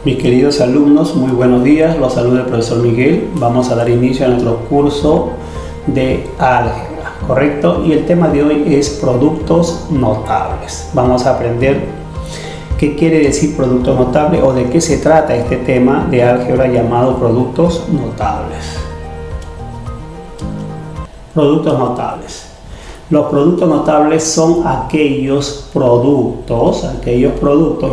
Mis queridos alumnos, muy buenos días, los saluda el profesor Miguel. Vamos a dar inicio a nuestro curso de álgebra, ¿correcto? Y el tema de hoy es productos notables. Vamos a aprender qué quiere decir producto notable o de qué se trata este tema de álgebra llamado productos notables. Productos notables. Los productos notables son aquellos productos,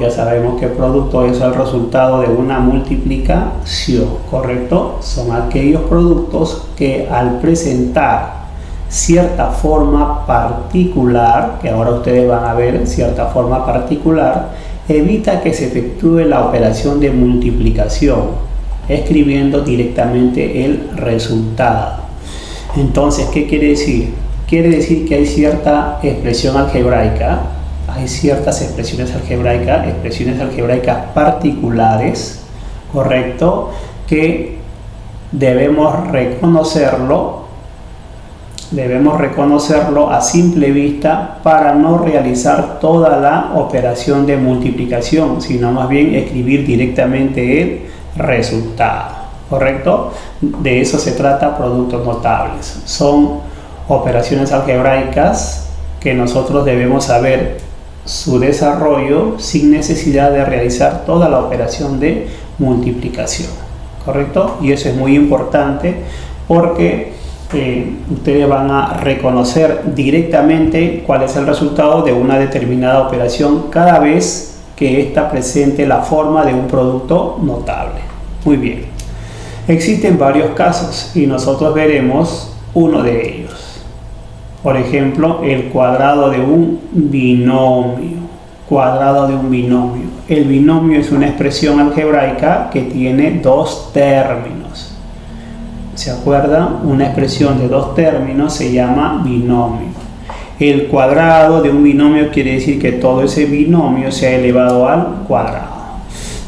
ya sabemos que producto es el resultado de una multiplicación, ¿correcto? Son aquellos productos que al presentar cierta forma particular, que ahora ustedes van a ver cierta forma particular, evita que se efectúe la operación de multiplicación, escribiendo directamente el resultado. Entonces, ¿qué quiere decir? Quiere decir que hay cierta expresión algebraica, hay ciertas expresiones algebraicas particulares, ¿correcto? Que debemos reconocerlo a simple vista para no realizar toda la operación de multiplicación, sino más bien escribir directamente el resultado, ¿correcto? De eso se trata productos notables. Son operaciones algebraicas que nosotros debemos saber su desarrollo sin necesidad de realizar toda la operación de multiplicación, ¿correcto? Y eso es muy importante porque ustedes van a reconocer directamente cuál es el resultado de una determinada operación cada vez que ésta presente la forma de un producto notable. Muy bien, existen varios casos y nosotros veremos uno de ellos. Por ejemplo, el cuadrado de un binomio. El binomio es una expresión algebraica que tiene dos términos. ¿Se acuerdan? Una expresión de dos términos se llama binomio. El cuadrado de un binomio quiere decir que todo ese binomio se ha elevado al cuadrado.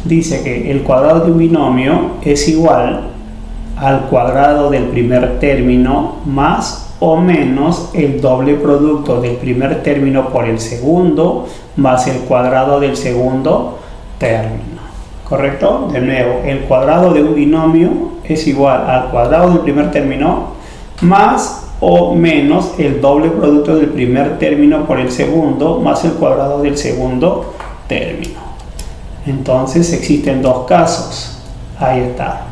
Dice que el cuadrado de un binomio es igual al cuadrado del primer término más o menos el doble producto del primer término por el segundo más el cuadrado del segundo término, ¿correcto? De nuevo, el cuadrado de un binomio es igual al cuadrado del primer término más o menos el doble producto del primer término por el segundo más el cuadrado del segundo término. Entonces existen dos casos. Ahí está.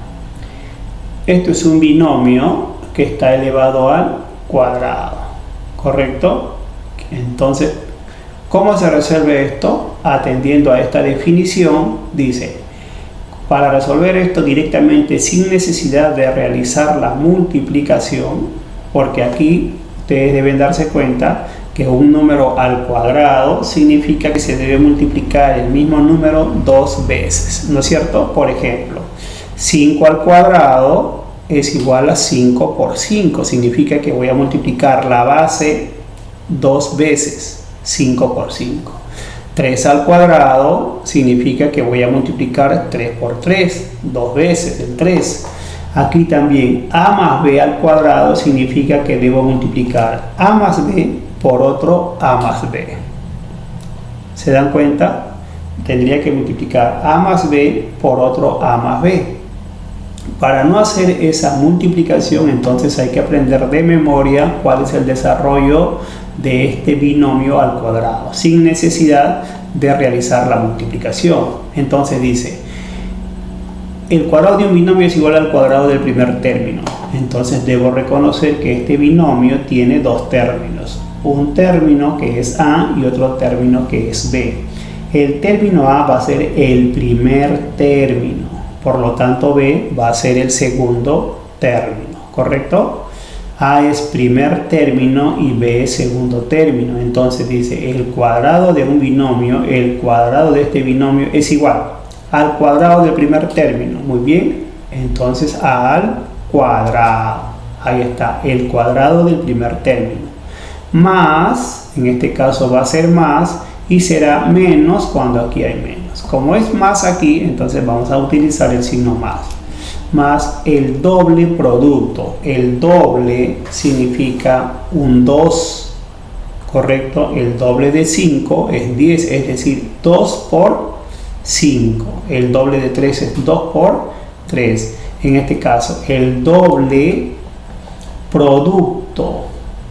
Esto es un binomio que está elevado al cuadrado, ¿correcto? Entonces, ¿cómo se resuelve esto? Atendiendo a esta definición, dice, para resolver esto directamente sin necesidad de realizar la multiplicación, porque aquí ustedes deben darse cuenta que un número al cuadrado significa que se debe multiplicar el mismo número dos veces, ¿no es cierto? Por ejemplo, 5 al cuadrado es igual a 5 por 5. Significa que voy a multiplicar la base dos veces, 5 por 5. 3 al cuadrado significa que voy a multiplicar 3 por 3, dos veces el 3. Aquí también a más b al cuadrado significa que debo multiplicar a más b por otro a más b. ¿Se dan cuenta? Tendría que multiplicar a más b por otro a más b. Para no hacer esa multiplicación, entonces hay que aprender de memoria cuál es el desarrollo de este binomio al cuadrado, sin necesidad de realizar la multiplicación. Entonces dice, el cuadrado de un binomio es igual al cuadrado del primer término. Entonces debo reconocer que este binomio tiene dos términos. Un término que es a y otro término que es b. El término a va a ser el primer término. Por lo tanto, b va a ser el segundo término, ¿correcto? A es primer término y b es segundo término. Entonces dice, el cuadrado de un binomio, el cuadrado de este binomio es igual al cuadrado del primer término. Muy bien, entonces a al cuadrado. Ahí está, el cuadrado del primer término. Más, en este caso va a ser más, y será menos cuando aquí hay menos. Como es más aquí, entonces vamos a utilizar el signo más. Más el doble producto. El doble significa un 2, ¿correcto? El doble de 5 es 10, es decir, 2 por 5. El doble de 3 es 2 por 3. En este caso, el doble producto,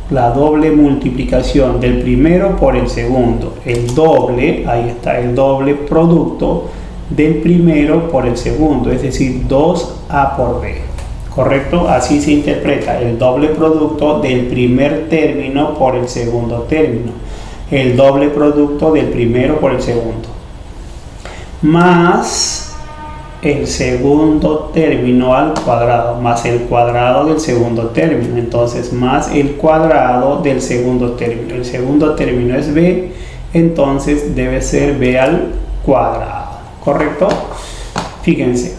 la doble multiplicación del primero por el segundo. El doble, ahí está, el doble producto del primero por el segundo, es decir, 2a por b. ¿Correcto? Así se interpreta el doble producto del primer término por el segundo término. El doble producto del primero por el segundo. Más el segundo término al cuadrado, más el cuadrado del segundo término. Entonces, más el cuadrado del segundo término. El segundo término es b, entonces debe ser b al cuadrado. ¿Correcto? Fíjense.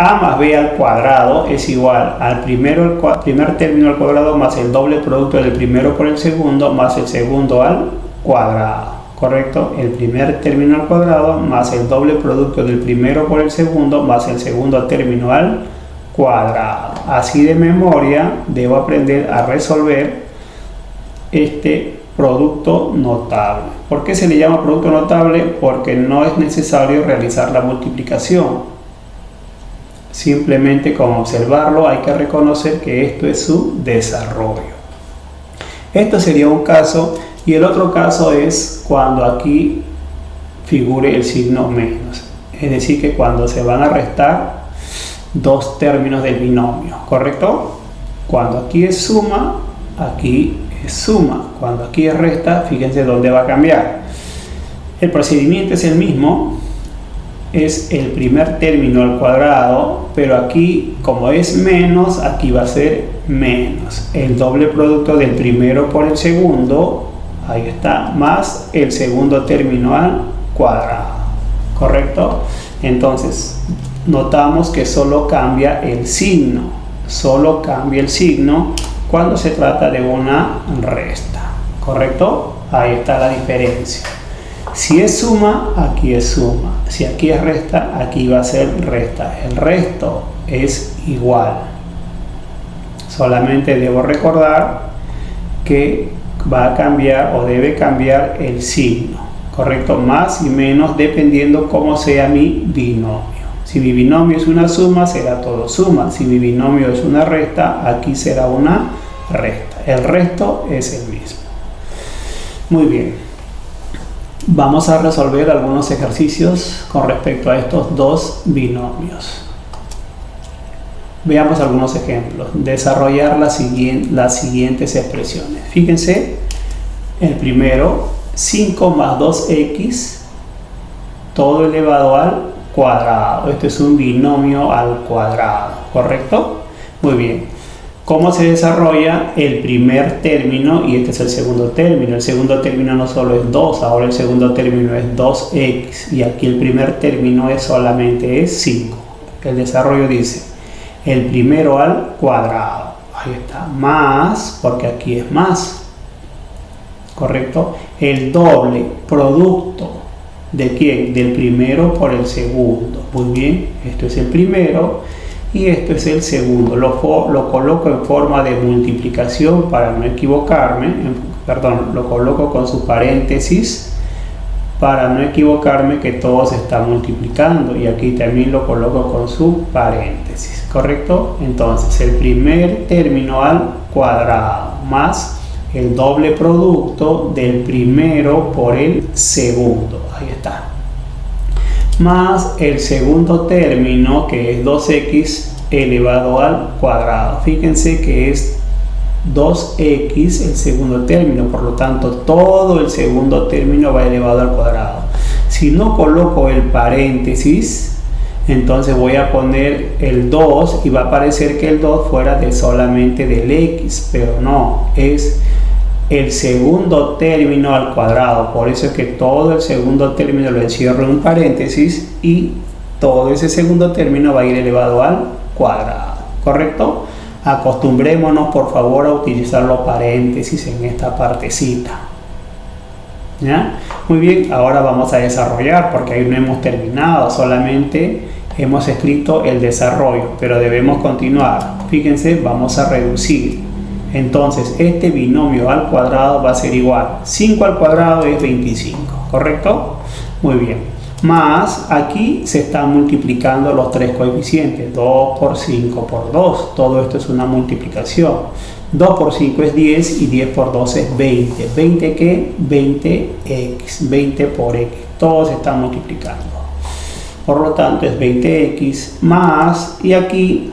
A más b al cuadrado es igual al primer término al cuadrado más el doble producto del primero por el segundo más el segundo al cuadrado. ¿Correcto? El primer término al cuadrado más el doble producto del primero por el segundo más el segundo término al cuadrado. Así de memoria debo aprender a resolver este producto notable. ¿Por qué se le llama producto notable? Porque no es necesario realizar la multiplicación. Simplemente con observarlo hay que reconocer que esto es su desarrollo. Esto sería un caso. Y el otro caso es cuando aquí figure el signo menos. Es decir, que cuando se van a restar dos términos del binomio. ¿Correcto? Cuando aquí es suma, aquí es suma. Cuando aquí es resta, fíjense dónde va a cambiar. El procedimiento es el mismo. Es el primer término al cuadrado, pero aquí como es menos, aquí va a ser menos. El doble producto del primero por el segundo, ahí está, más el segundo término al cuadrado. ¿Correcto? Entonces, notamos que solo cambia el signo. Solo cambia el signo cuando se trata de una resta. ¿Correcto? Ahí está la diferencia. Si es suma, aquí es suma. Si aquí es resta, aquí va a ser resta. El resto es igual. Solamente debo recordar que va a cambiar o debe cambiar el signo. ¿Correcto? Más y menos dependiendo cómo sea mi binomio. Si mi binomio es una suma, será todo suma. Si mi binomio es una resta, aquí será una resta. El resto es el mismo. Muy bien. Vamos a resolver algunos ejercicios con respecto a estos dos binomios. Veamos algunos ejemplos. Desarrollar las siguientes expresiones. Fíjense, el primero, 5 más 2x, todo elevado al cuadrado. Este es un binomio al cuadrado, ¿correcto? Muy bien. ¿Cómo se desarrolla el primer término? Y este es el segundo término. El segundo término no solo es 2, ahora el segundo término es 2x. Y aquí el primer término solamente es 5. El desarrollo dice, el primero al cuadrado. Ahí está, más, porque aquí es más. ¿Correcto? El doble producto. ¿De quién? Del primero por el segundo. Muy bien, esto es el primero. Y esto es el segundo. Lo coloco en forma de multiplicación para no equivocarme. Perdón, lo coloco con su paréntesis para no equivocarme que todo se está multiplicando. Y aquí también lo coloco con su paréntesis. ¿Correcto? Entonces, el primer término al cuadrado más el doble producto del primero por el segundo. Ahí está. Más el segundo término, que es 2x elevado al cuadrado. Fíjense que es 2x el segundo término, por lo tanto todo el segundo término va elevado al cuadrado. Si no coloco el paréntesis, entonces voy a poner el 2 y va a parecer que el 2 fuera solamente del x, pero no, es el segundo término al cuadrado. Por eso es que todo el segundo término lo encierro en un paréntesis y todo ese segundo término va a ir elevado al cuadrado. ¿Correcto? Acostumbrémonos por favor a utilizar los paréntesis en esta partecita. ¿Ya? Muy bien, ahora vamos a desarrollar porque ahí no hemos terminado, solamente hemos escrito el desarrollo, pero debemos continuar. Fíjense, vamos a reducir. Entonces, este binomio al cuadrado va a ser igual. 5 al cuadrado es 25, ¿correcto? Muy bien. Más aquí se están multiplicando los tres coeficientes, 2 por 5 por 2, todo esto es una multiplicación. 2 por 5 es 10 y 10 por 2 es 20. ¿20 qué? 20x, 20 por x, todos se están multiplicando. Por lo tanto es 20x más, y aquí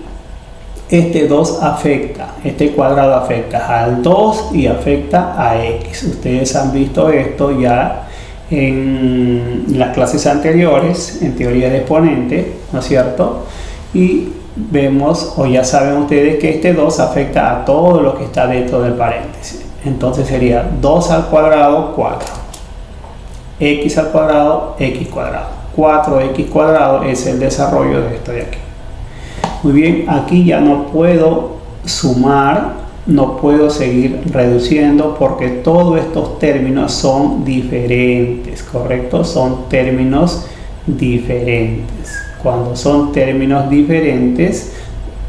este 2 afecta, este cuadrado afecta al 2 y afecta a x. Ustedes han visto esto ya en las clases anteriores, en teoría de exponentes, ¿no es cierto? Y vemos, o ya saben ustedes, que este 2 afecta a todo lo que está dentro del paréntesis. Entonces sería 2 al cuadrado, 4. X al cuadrado, x cuadrado. 4x cuadrado es el desarrollo de esto de aquí. Muy bien, aquí ya no puedo sumar, no puedo seguir reduciendo porque todos estos términos son diferentes, ¿correcto? Son términos diferentes. Cuando son términos diferentes,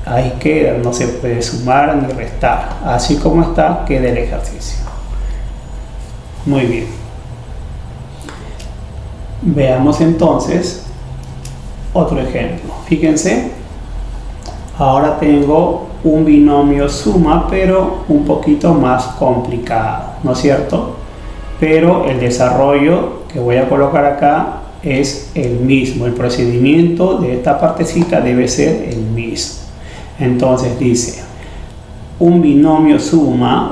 ahí queda, no se puede sumar ni restar. Así como está, queda el ejercicio. Muy bien. Veamos entonces otro ejemplo. Fíjense, ahora tengo un binomio suma, pero un poquito más complicado, ¿no es cierto? Pero el desarrollo que voy a colocar acá es el mismo, el procedimiento de esta partecita debe ser el mismo. Entonces dice, un binomio suma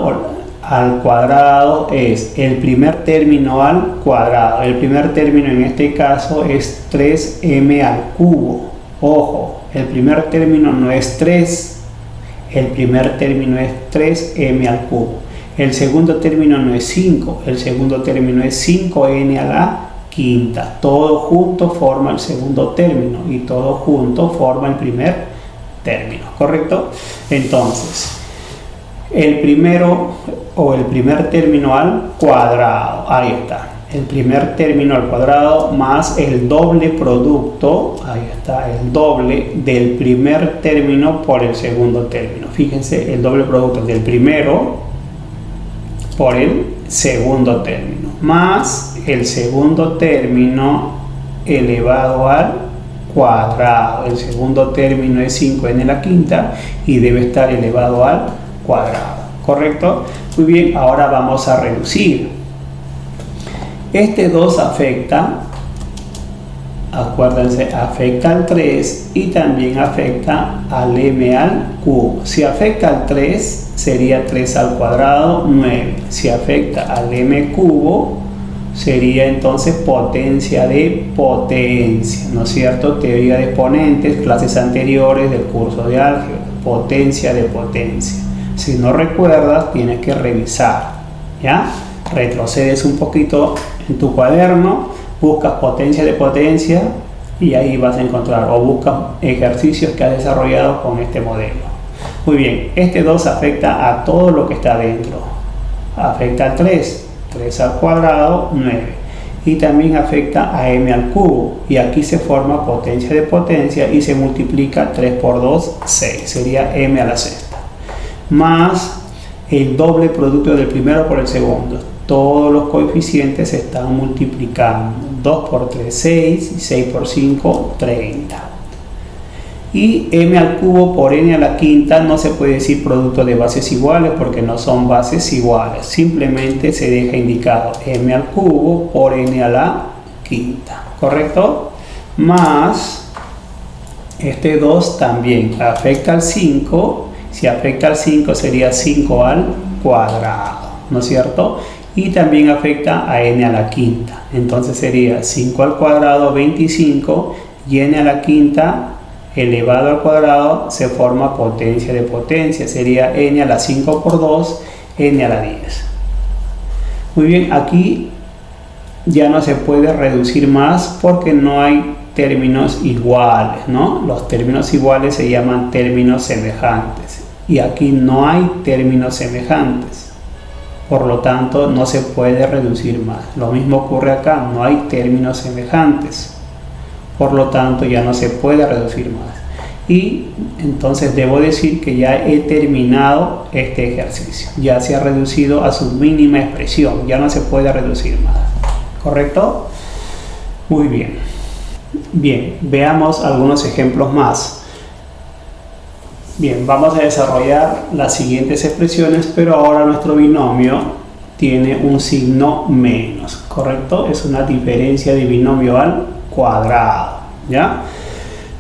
al cuadrado es el primer término al cuadrado. El primer término en este caso es 3m al cubo. Ojo, el primer término no es 3, el primer término es 3m al cubo. El segundo término no es 5, el segundo término es 5n a la quinta. Todo junto forma el segundo término y todo junto forma el primer término, ¿correcto? Entonces, el primero o el primer término al cuadrado, ahí está. El primer término al cuadrado más el doble producto, ahí está, el doble del primer término por el segundo término. Fíjense, el doble producto del primero por el segundo término, más el segundo término elevado al cuadrado. El segundo término es 5n a la quinta y debe estar elevado al cuadrado, ¿correcto? Muy bien, ahora vamos a reducir. Este 2 afecta, acuérdense, afecta al 3 y también afecta al m al cubo. Si afecta al 3, sería 3 al cuadrado, 9. Si afecta al m cubo, sería entonces potencia de potencia, ¿no es cierto? Teoría de exponentes, clases anteriores del curso de álgebra, potencia de potencia. Si no recuerdas, tienes que revisar, ¿ya? Retrocedes un poquito en tu cuaderno, buscas potencia de potencia y ahí vas a encontrar, o buscas ejercicios que has desarrollado con este modelo. Muy bien, este 2 afecta a todo lo que está dentro. Afecta al 3, 3 al cuadrado, 9. Y también afecta a m al cubo. Y aquí se forma potencia de potencia y se multiplica 3 por 2, 6. Sería m a la sexta. Más el doble producto del primero por el segundo. Todos los coeficientes se están multiplicando. 2 por 3, 6, y 6 por 5, 30. Y m al cubo por n a la quinta no se puede decir producto de bases iguales porque no son bases iguales. Simplemente se deja indicado m al cubo por n a la quinta. ¿Correcto? Más este 2 también afecta al 5. Si afecta al 5 sería 5 al cuadrado, ¿no es cierto? Y también afecta a n a la quinta. Entonces sería 5 al cuadrado, 25, y n a la quinta elevado al cuadrado se forma potencia de potencia. Sería n a la 5 por 2, n a la 10. Muy bien, aquí ya no se puede reducir más porque no hay términos iguales, ¿no? Los términos iguales se llaman términos semejantes. Y aquí no hay términos semejantes. Por lo tanto, no se puede reducir más. Lo mismo ocurre acá, no hay términos semejantes. Por lo tanto, ya no se puede reducir más. Y entonces debo decir que ya he terminado este ejercicio. Ya se ha reducido a su mínima expresión. Ya no se puede reducir más. ¿Correcto? Muy bien. Bien, veamos algunos ejemplos más. Bien, vamos a desarrollar las siguientes expresiones, pero ahora nuestro binomio tiene un signo menos, ¿correcto? Es una diferencia de binomio al cuadrado, ¿ya?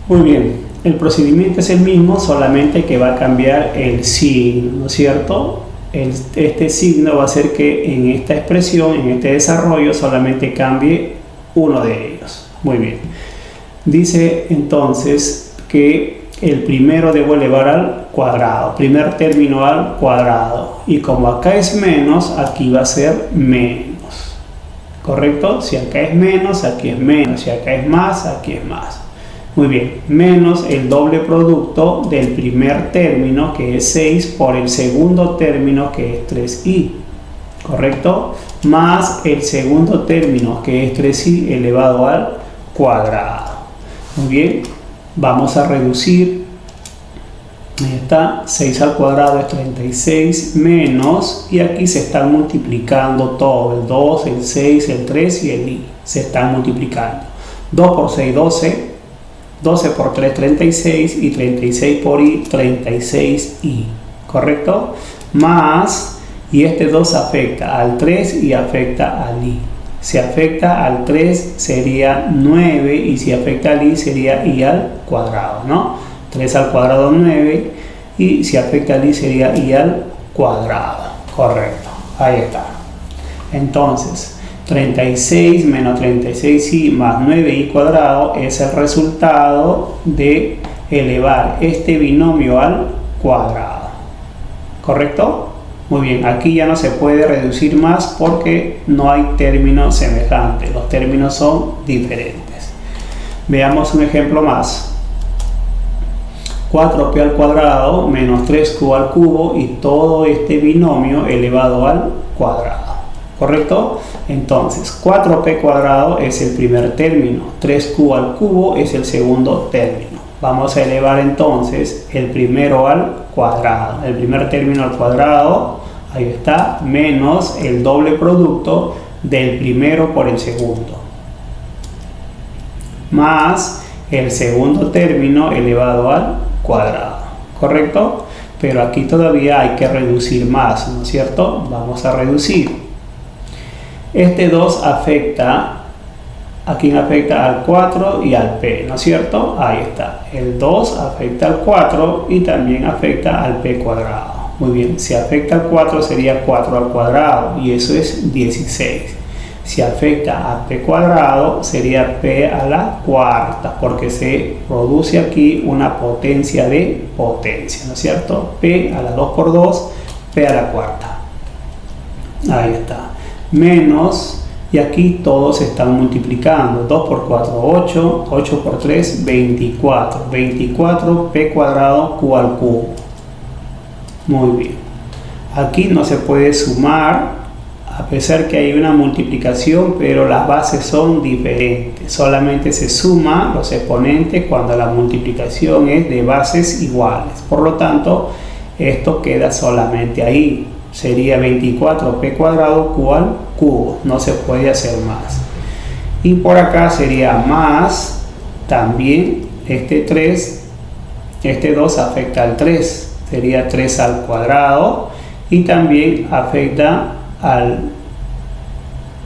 Muy bien, el procedimiento es el mismo, solamente que va a cambiar el signo, ¿no es cierto? Este signo va a hacer que en esta expresión, en este desarrollo, solamente cambie uno de ellos. Muy bien. Dice entonces que el primero debo elevar al cuadrado, primer término al cuadrado, y como acá es menos, aquí va a ser menos, ¿correcto? Si acá es menos, aquí es menos, si acá es más, aquí es más. Muy bien, menos el doble producto del primer término, que es 6, por el segundo término, que es 3i, ¿correcto? Más el segundo término, que es 3i elevado al cuadrado. Muy bien, vamos a reducir. Ahí está, 6 al cuadrado es 36 menos, y aquí se están multiplicando todo, el 2, el 6, el 3 y el i, se están multiplicando. 2 por 6, 12. 12 por 3, 36, y 36 por i, 36i, ¿correcto? Más, y este 2 afecta al 3 y afecta al i. Si afecta al 3 sería 9, y si afecta al i sería i al cuadrado, ¿no? 3 al cuadrado 9, y si afecta al i sería i al cuadrado, correcto, ahí está. Entonces, 36 menos 36i más 9i cuadrado es el resultado de elevar este binomio al cuadrado, ¿correcto? Muy bien, aquí ya no se puede reducir más porque no hay términos semejantes, los términos son diferentes. Veamos un ejemplo más. 4p al cuadrado menos 3q al cubo, y todo este binomio elevado al cuadrado, ¿correcto? Entonces, 4p cuadrado es el primer término, 3q al cubo es el segundo término. Vamos a elevar entonces el primero al cuadrado, el primer término al cuadrado, ahí está, menos el doble producto del primero por el segundo, más el segundo término elevado al cuadrado, ¿correcto? Pero aquí todavía hay que reducir más, ¿no es cierto? Vamos a reducir. Este 2 afecta, ¿a quién afecta? Al 4 y al p, ¿no es cierto? Ahí está, el 2 afecta al 4 y también afecta al p cuadrado. Muy bien, si afecta al 4 sería 4 al cuadrado, y eso es 16. Si afecta a p cuadrado sería p a la cuarta, porque se produce aquí una potencia de potencia, ¿no es cierto? P a la 2 por 2, p a la cuarta. Ahí está. Menos, y aquí todos se están multiplicando. 2 por 4, 8, 8 por 3, 24. 24 p cuadrado q al cubo. Muy bien. Aquí no se puede sumar, a pesar que hay una multiplicación, pero las bases son diferentes. Solamente se suma los exponentes cuando la multiplicación es de bases iguales. Por lo tanto, esto queda solamente ahí. Sería 24p cuadrado q al cubo, no se puede hacer más. Y por acá sería más, también este 3, este 2 afecta al 3, sería 3 al cuadrado, y también afecta al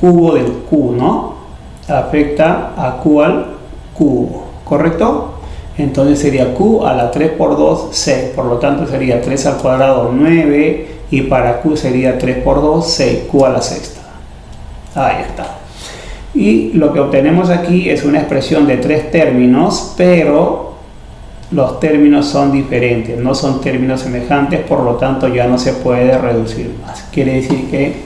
cubo del q, ¿no? Afecta a q al cubo, ¿correcto? Entonces sería q a la 3 por 2, 6, por lo tanto sería 3 al cuadrado 9, y para q sería 3 por 2, 6, q a la sexta. Ahí está. Y lo que obtenemos aquí es una expresión de 3 términos, pero los términos son diferentes, no son términos semejantes, por lo tanto ya no se puede reducir más. Quiere decir que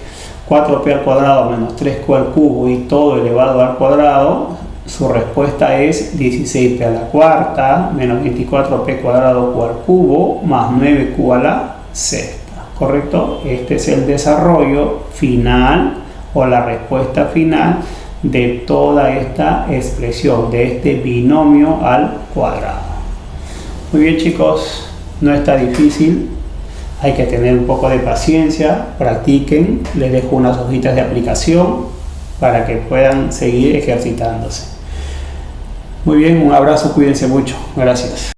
4p al cuadrado menos 3q al cubo y todo elevado al cuadrado, su respuesta es 16p a la cuarta menos 24p cuadrado q al cubo más 9q a la sexta. ¿Correcto? Este es el desarrollo final o la respuesta final de toda esta expresión, de este binomio al cuadrado. Muy bien, chicos, no está difícil, hay que tener un poco de paciencia, practiquen, les dejo unas hojitas de aplicación para que puedan seguir ejercitándose. Muy bien, un abrazo, cuídense mucho, gracias.